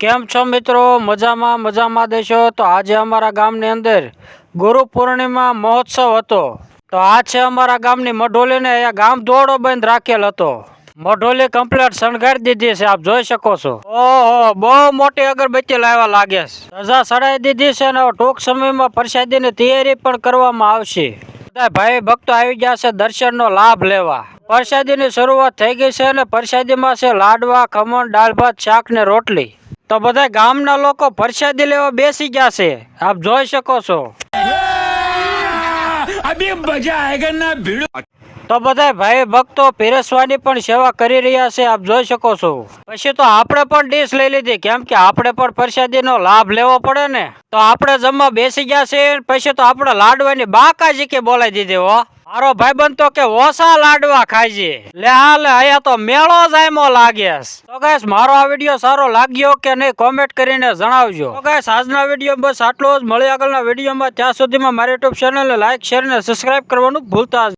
કેમ છો મિત્રો? મજામાં દેશો? તો આજે અમારા ગામની અંદર ગુરુ પૂર્ણિમા મહોત્સવ હતો. તો આ છે અમારા ગામની મઢોલી ને અહીંયા ગામ દોડો બંધ રાખેલ હતો. મઢોલી કમ્પ્લીટ શણગારી દીધી છે, આપ જોઈ શકો છો. ઓહો, બહુ મોટી અગરબત્તી લાવવા લાગે છે. ધજા ચડાવી દીધી છે અને ટૂંક સમયમાં પ્રસાદીની તૈયારી પણ કરવામાં આવશે. બધા ભાઈ ભક્તો આવી ગયા છે દર્શનનો લાભ લેવા. પ્રસાદીની શરૂઆત થઈ ગઈ છે અને પ્રસાદીમાં છે લાડવા, ખમણ, દાળ ભાત, શાક ને રોટલી. તો બધા ગામના લોકો પ્રસાદી લેવા બેસી ગયા છે, આપ જોઈ શકો છો. અભી મજા આયેગા ના ભીડ. તો બધા ભાઈ ભક્તો પીરસવાની પણ સેવા કરી રહ્યા છે, આપ જોઈ શકો છો. પછી તો આપણે પણ ડીશ લઈ લીધી, કેમ કે આપણે પણ પ્રસાદીનો લાભ લેવો પડે ને. તો આપણે જમવા બેસી ગયા છે. પછી તો આપણે લાડવાની બાકાજી કે બોલાવી દીધી હો. મારો ભાઈબંધ તો કે ઓછા લાડવા ખાય છે. લે અહીંયા તો મેળો જાયમો લાગે. તો ગાઈસ મારો આ વિડીયો સારો લાગ્યો કે નહીં કોમેન્ટ કરીને જણાવજો. તો ગાઈસ આજના વિડીયો બસ આટલો જ. મળી આગળના વિડીયોમાં. ત્યાં સુધીમાં મારી યુટ્યુબ ચેનલને લાઈક, શેર અને સબસ્ક્રાઇબ કરવાનું ભૂલતા